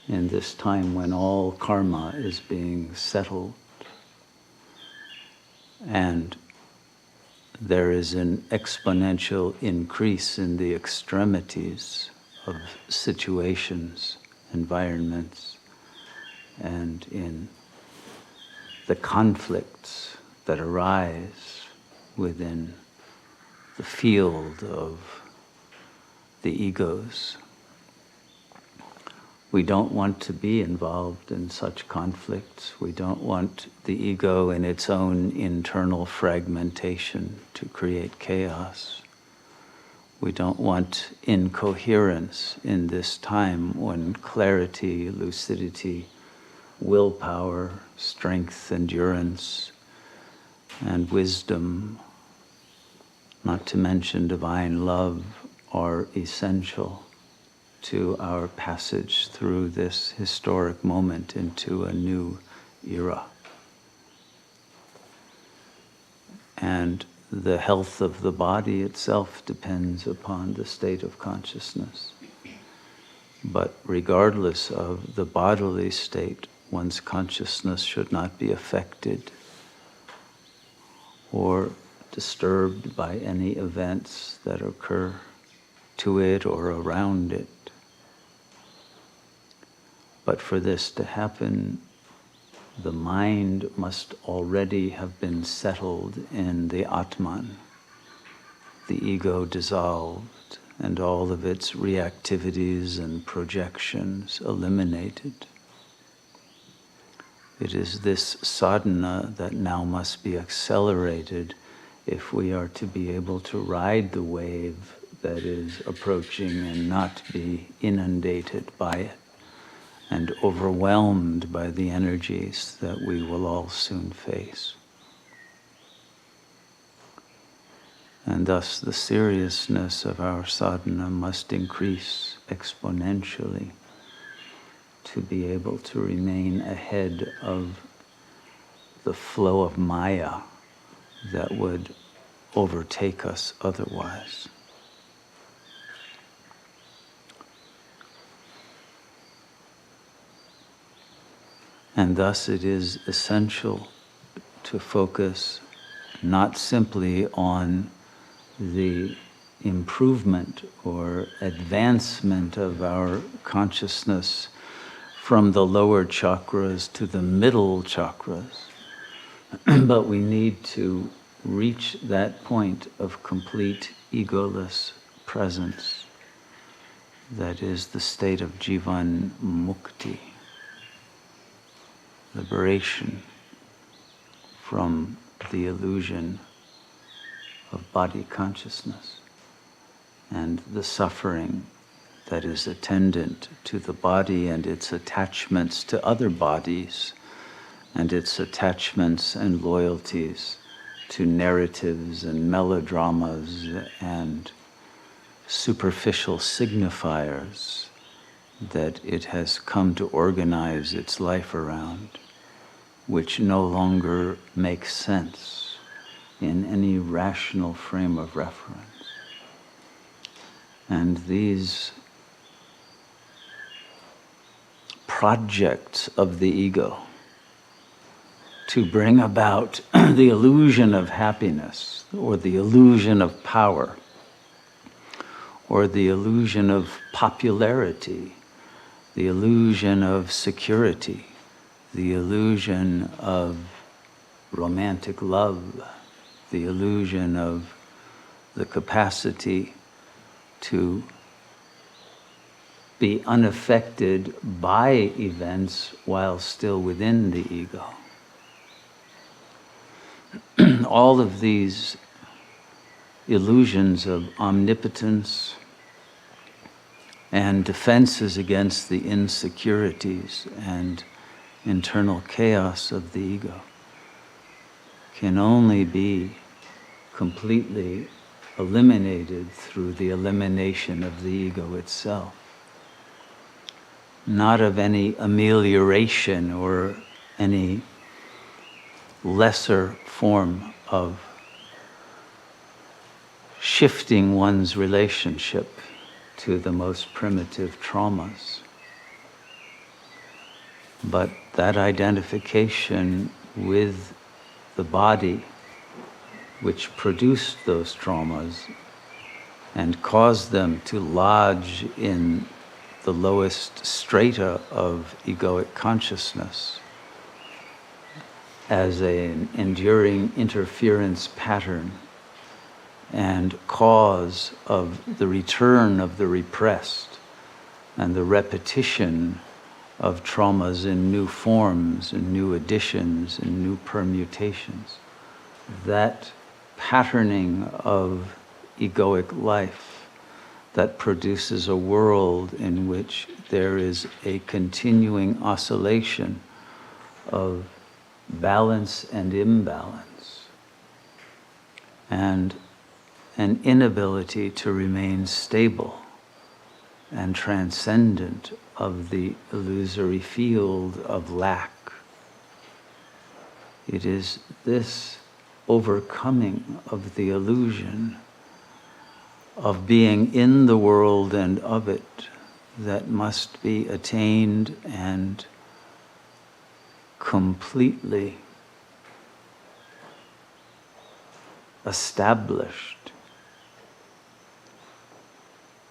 in this time when all karma is being settled and there is an exponential increase in the extremities of situations, environments, and in the conflicts that arise within the field of the egos. We don't want to be involved in such conflicts. We don't want the ego in its own internal fragmentation to create chaos. We don't want incoherence in this time when clarity, lucidity, willpower, strength, endurance, and wisdom, not to mention divine love, are essential to our passage through this historic moment into a new era. And the health of the body itself depends upon the state of consciousness. But regardless of the bodily state, one's consciousness should not be affected or disturbed by any events that occur to it or around it. But for this to happen, the mind must already have been settled in the Atman, the ego dissolved, and all of its reactivities and projections eliminated. It is this sadhana that now must be accelerated if we are to be able to ride the wave that is approaching and not be inundated by it and overwhelmed by the energies that we will all soon face. And thus the seriousness of our sadhana must increase exponentially to be able to remain ahead of the flow of Maya that would overtake us otherwise. And thus it is essential to focus not simply on the improvement or advancement of our consciousness from the lower chakras to the middle chakras, but we need to reach that point of complete egoless presence that is the state of Jivan Mukti, liberation from the illusion of body consciousness and the suffering that is attendant to the body and its attachments to other bodies and its attachments and loyalties to narratives and melodramas and superficial signifiers that it has come to organize its life around, which no longer makes sense in any rational frame of reference. And these projects of the ego to bring about the illusion of happiness or the illusion of power or the illusion of popularity, the illusion of security, the illusion of romantic love, the illusion of the capacity to be unaffected by events while still within the ego. All of these illusions of omnipotence and defenses against the insecurities and internal chaos of the ego can only be completely eliminated through the elimination of the ego itself, not of any amelioration or any lesser form of shifting one's relationship to the most primitive traumas, But that identification with the body which produced those traumas and caused them to lodge in the lowest strata of egoic consciousness as an enduring interference pattern and cause of the return of the repressed and the repetition of traumas in new forms and new additions and new permutations. That patterning of egoic life that produces a world in which there is a continuing oscillation of balance and imbalance, and an inability to remain stable and transcendent of the illusory field of lack. It is this overcoming of the illusion of being in the world and of it that must be attained and completely established,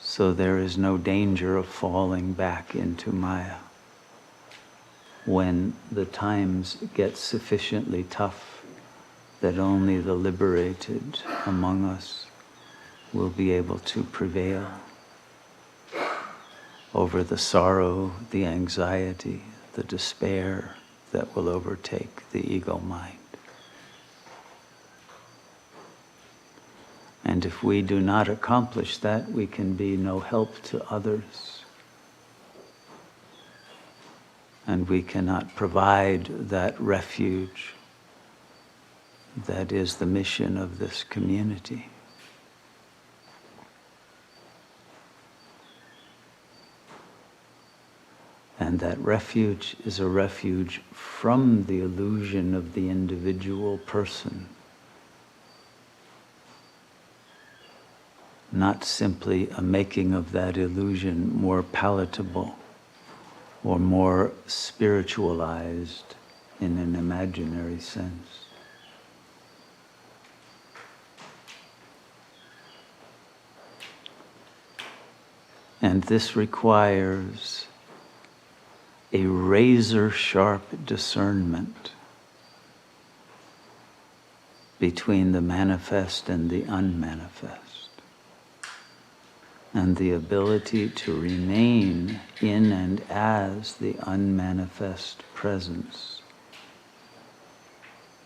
so there is no danger of falling back into Maya when the times get sufficiently tough that only the liberated among us will be able to prevail over the sorrow, the anxiety, the despair that will overtake the ego mind. And if we do not accomplish that, we can be no help to others. And we cannot provide that refuge that is the mission of this community. And that refuge is a refuge from the illusion of the individual person. Not simply a making of that illusion more palatable or more spiritualized in an imaginary sense. And this requires a razor-sharp discernment between the manifest and the unmanifest, and the ability to remain in and as the unmanifest presence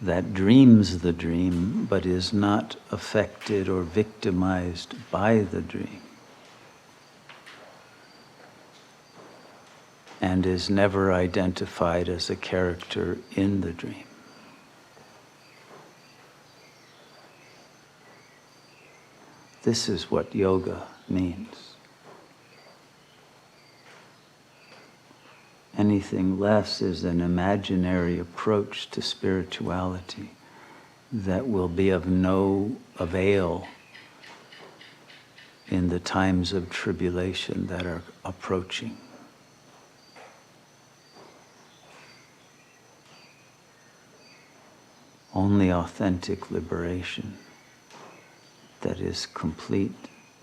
that dreams the dream but is not affected or victimized by the dream, and is never identified as a character in the dream. This is what yoga means. Anything less is an imaginary approach to spirituality that will be of no avail in the times of tribulation that are approaching. Only authentic liberation that is complete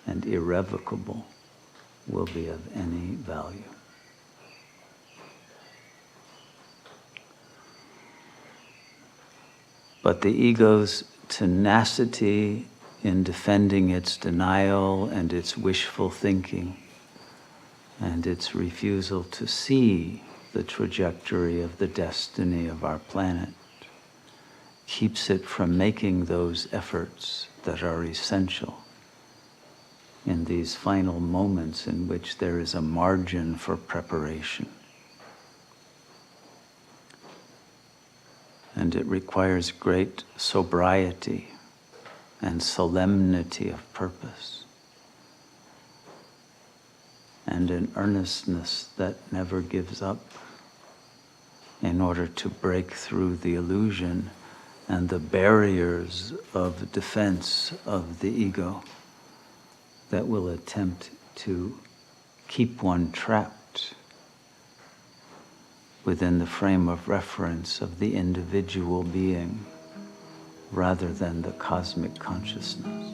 and irrevocable will be of any value. But the ego's tenacity in defending its denial and its wishful thinking and its refusal to see the trajectory of the destiny of our planet keeps it from making those efforts that are essential in these final moments in which there is a margin for preparation. And it requires great sobriety and solemnity of purpose, and an earnestness that never gives up in order to break through the illusion and the barriers of defense of the ego that will attempt to keep one trapped within the frame of reference of the individual being rather than the cosmic consciousness.